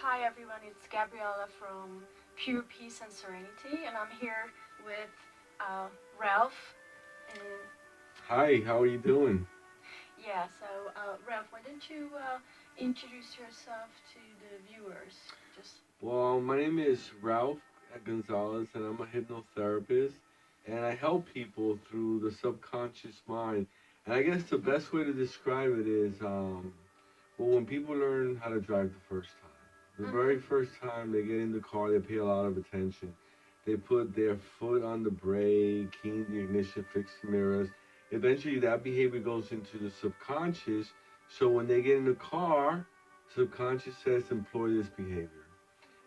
Hi everyone, it's Gabriella from Pure Peace and Serenity, and I'm here with uh, Ralph. And Hi, how are you doing? Ralph, why don't you introduce yourself to the viewers? Just Well, my name is Ralph Gonzalez, and I'm a hypnotherapist, and I help people through the subconscious mind. And I guess the best way to describe it is, well, when people learn how to drive the first time, the very first time they get in the car, they pay a lot of attention. They put their foot on the brake, key in the ignition, fix the mirrors. Eventually, that behavior goes into the subconscious. So when they get in the car, subconscious says employ this behavior.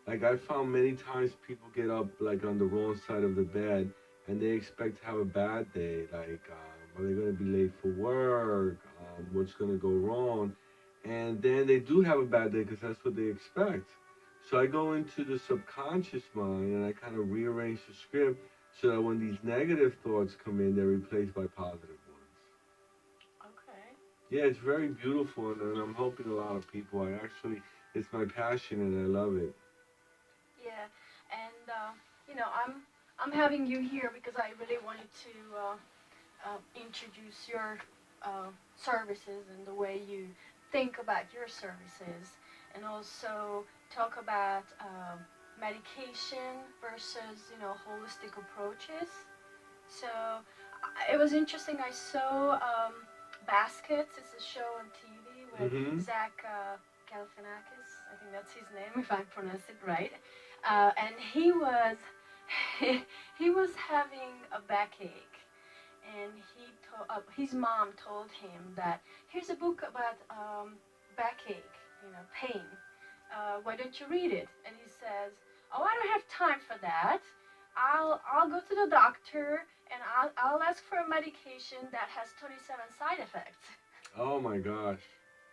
Like I found many times people get up like on the wrong side of the bed and they expect to have a bad day. Like, are they going to be late for work? What's going to go wrong? And then they do have a bad day because that's what they expect. So I go into the subconscious mind and I kind of rearrange the script so that when these negative thoughts come in, they're replaced by positive ones. okay. Yeah, it's very beautiful, and I'm helping a lot of people. It's my passion, and I love it. Yeah, and I'm having you here because I really wanted to introduce your services and the way you think about your services, and also talk about medication versus holistic approaches. So it was interesting. I saw Baskets. It's a show on TV with Mm-hmm. Zach Galifianakis. I think that's his name, if I pronounce it right. And he was having a backache, and his mom told him that here's a book about backache, pain. Why don't you read it? And he says, oh, I don't have time for that. I'll go to the doctor and I'll ask for a medication that has 27 side effects. Oh my gosh.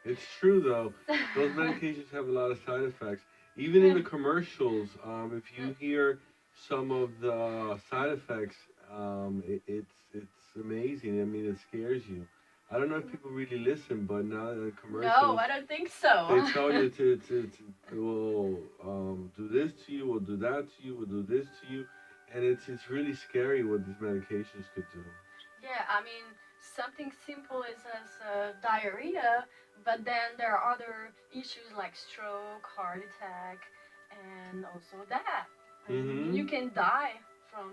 It's true though. Those medications have a lot of side effects. Even in the commercials, if you hear some of the side effects, it's amazing. I mean, it scares you. I don't know if people really listen, but now in No, commercials, I don't think they so. tell you to will do this to you, will do that to you, will do this to you, and it's really scary what these medications could do. Yeah, I mean, something simple is as diarrhea, but then there are other issues like stroke, heart attack, and also that. I mean, Mm-hmm. you can die from,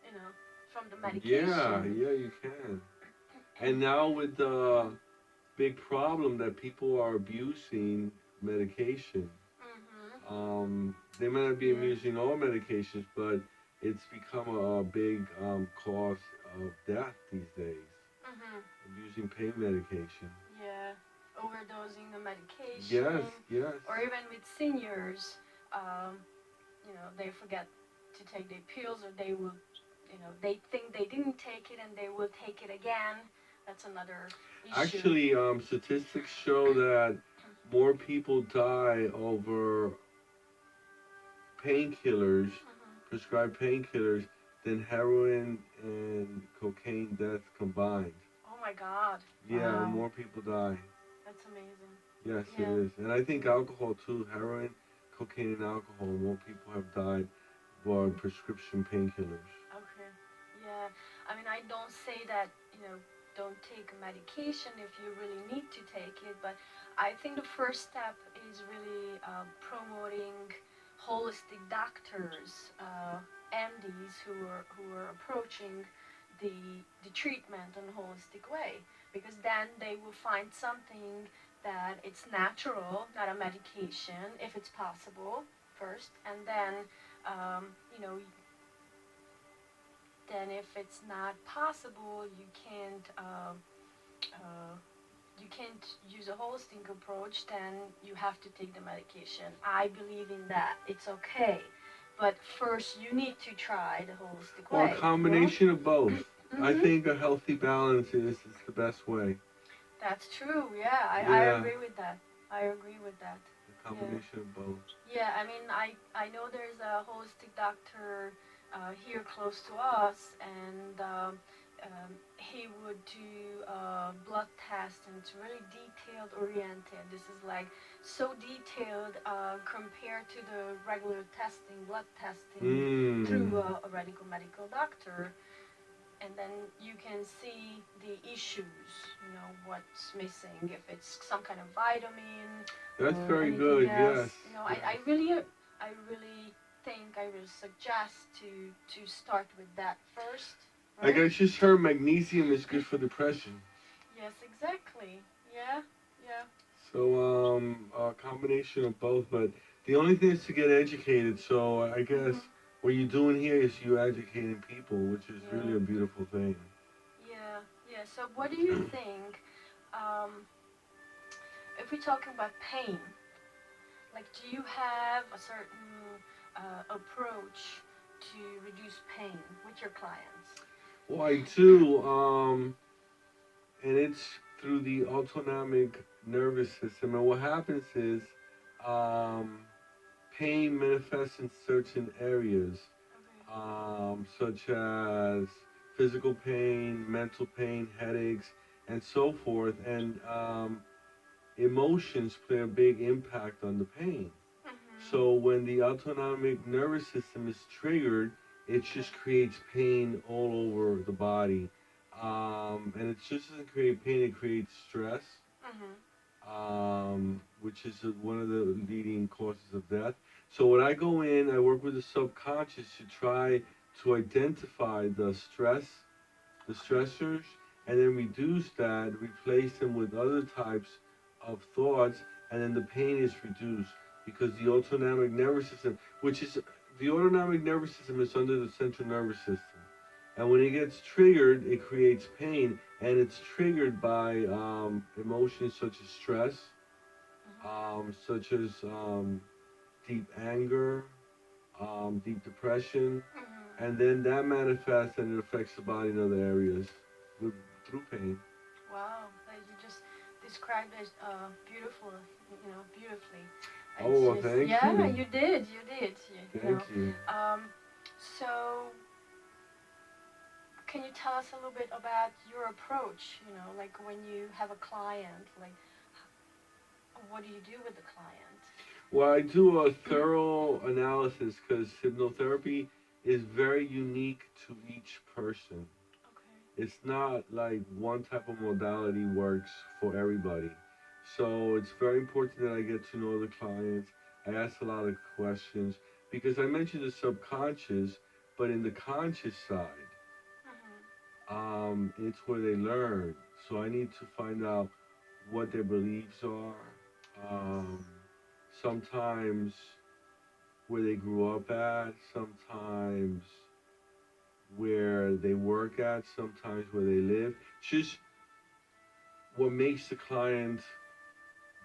you know, from the Yeah, medication. yeah, you can. And now with the big problem that people are abusing medication, Mhm. they might not be Yeah. abusing all medications, but it's become a big cause of death these days. Mhm. Abusing pain medication. Yeah. Overdosing the medication, Yes, yes. or even with seniors, um, they forget to take their pills, or they will, they think they didn't take it and they will take it again. That's another issue. Actually, statistics show that more people die over painkillers, Mhm. prescribed painkillers, than heroin and cocaine deaths combined. Oh my God! Yeah, Wow, more people die. that's amazing. Yes, it Yeah. is. And I think alcohol too, heroin, cocaine, and alcohol, more people have died for prescription painkillers. Okay. Yeah. I mean, I don't say that don't take medication if you really need to take it, but I think the first step is really promoting holistic doctors, MDs who are approaching the the treatment in a holistic way, because then they will find something that it's natural, not a medication, if it's possible first, and then um, you know then if it's not possible, uh, you can't use a holistic approach. Then you have to take the medication. I believe in that. It's okay, but first you need to try the holistic Or a way. You know. combination of both. I Mhm. think a healthy balance is the best way. That's true. Yeah, I Yeah, agree with that. I agree with that. a Yeah. combination of both. Yeah, I mean, I know there's a holistic doctor here close to us, and he would do blood tests, and it's really detailed oriented. This is like so detailed compared to the regular testing, blood testing through Mm. a radical medical doctor. And then you can see the issues, what's missing, if it's some kind of vitamin That's or very anything good. else. Yes. Yes. I really think I will suggest to start with that first, I right? guess just heard magnesium is good for depression. Yes, exactly. Yeah, yeah. So a combination of both. But the only thing is to get educated. So I guess Mhm. what you're doing here is you educating people, which is Yeah, really a beautiful thing. yeah, yeah. So, what do you think? Um, if we're talking about pain, like, do you have a certain approach to reduce pain with your clients? Well, I do. And it's through the autonomic nervous system. And what happens is, um, pain manifests in certain areas, Okay. such as physical pain, mental pain, headaches, and so forth. And emotions play a big impact on the pain. Mhm. So when the autonomic nervous system is triggered, it Okay. just creates pain all over the body. And it just doesn't create pain, it creates stress, Mhm. which is one of the leading causes of death. So when I go in, I work with the subconscious to try to identify the Okay. stressors, and then reduce that, replace them with other types of thoughts, and then the pain is reduced because the autonomic nervous system, which is the autonomic nervous system, is under the central nervous system. And when it gets triggered, it creates pain, and it's triggered by emotions such as stress, Mhm. such as deep anger, deep depression, Mhm. and then that manifests and it affects the body in other areas with, through pain. Wow, like you just described it beautiful, beautifully. It's Oh, well, just, thank yeah, you. you did. Thank you. So can you tell us a little bit about your approach? Like when you have a client, like what do you do with the client? Well, I do a thorough analysis because hypnotherapy is very unique to each person. Okay. It's not like one type of modality works for everybody. So it's very important that I get to know the clients. I ask a lot of questions because I mentioned the subconscious, but in the conscious side, Mhm. it's where they learn. So I need to find out what their beliefs are. Yes. Um, sometimes where they grew up at, sometimes where they work at, sometimes where they live. Just what makes the client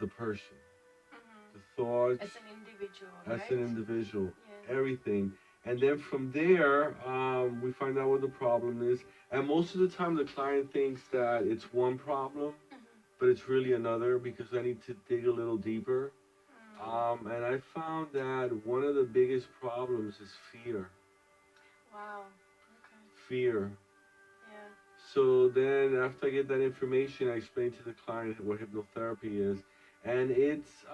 the person, Mhm. the thoughts As an individual, as an right? individual, Yeah. everything. And then from there, we find out what the problem is. And most of the time, the client thinks that it's one problem, Mhm. but it's really another because I need to dig a little deeper. Mm. And I found that one of the biggest problems is fear. Wow. Okay. Fear. Yeah. So then, after I get that information, I explain to the client what hypnotherapy is, and it's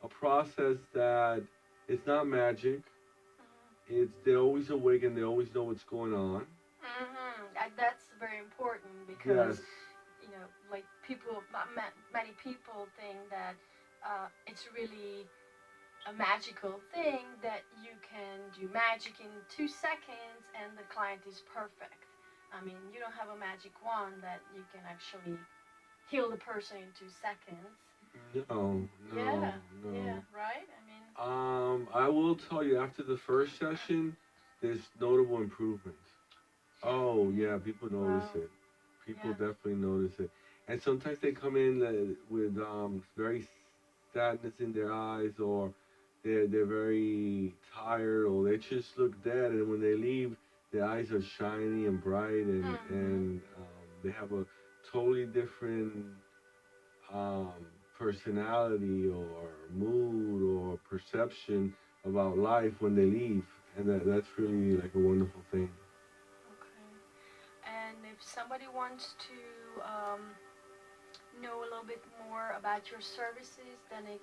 a process that it's not magic. Mhm. It's they're always awake and they always know what's going on. That's very important Yes. because like many people think that it's really a magical thing that you can do magic in 2 seconds and the client is perfect. I mean, you don't have a magic wand that you can actually heal the person in 2 seconds. No, no, Yeah, yeah, no. right? I mean, I will tell you after the first session, there's notable improvement. Oh yeah, people notice wow, it. People yeah. definitely notice it. And sometimes they come in with very sadness in their eyes, or they're very tired, or they just look dead. And when they leave, their eyes are shiny and bright, Mm-hmm. and they have a totally different um, personality or mood or perception about life when they leave, and that's really like a wonderful thing. Okay. somebody wants to know a little bit more about your services, then they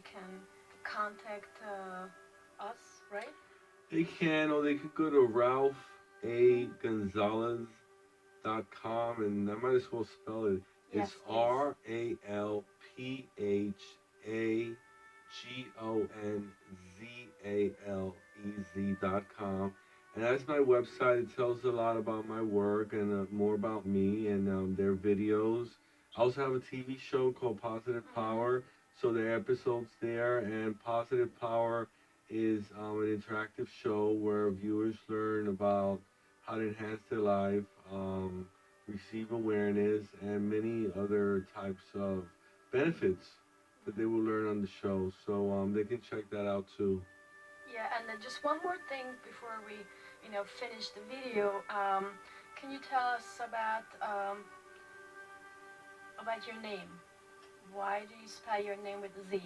can contact us, right? They can, or they could go to ralphagonzalez.com, and I might as well spell it. Yes, It's please. RalphaGonzalez.com. And that's my website. It tells a lot about my work and more about me and their videos. I also have a TV show called Positive Mm-hmm. Power. So there are episodes there, and Positive Power is an interactive show where viewers learn about how to enhance their life, receive awareness, and many other types of benefits that they will learn on the show. So they can check that out too. Yeah, and then just one more thing before we, finish the video. Can you tell us about your name? Why do you spell your name with Z?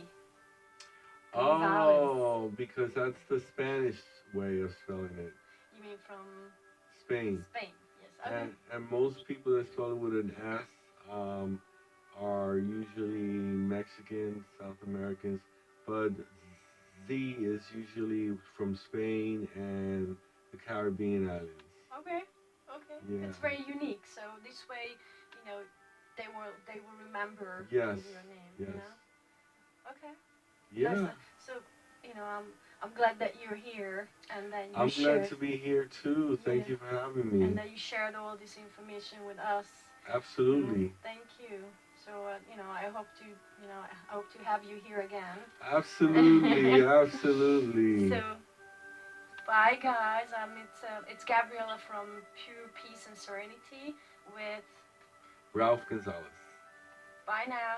Gonzalez. Oh, because that's the Spanish way of spelling it. You mean from Spain. Spain? Yes. Okay. And most people that spell it with an S um, are usually Mexicans, South Americans, but Z is usually from Spain and the Caribbean islands. Okay. Okay. Yeah. It's very unique. So this way, you know, they will remember Yes. your name. Yes. Okay. That's Yeah. so. I'm glad that you're here and that you I'm glad shared. to be here too. Yeah. Thank you for having And me. that you shared all this information with us. Absolutely. Thank you. So I hope to have you here again. Absolutely. Absolutely. So bye guys. It's Gabriella from Pure Peace and Serenity with Ralph Gonzalez. bye now.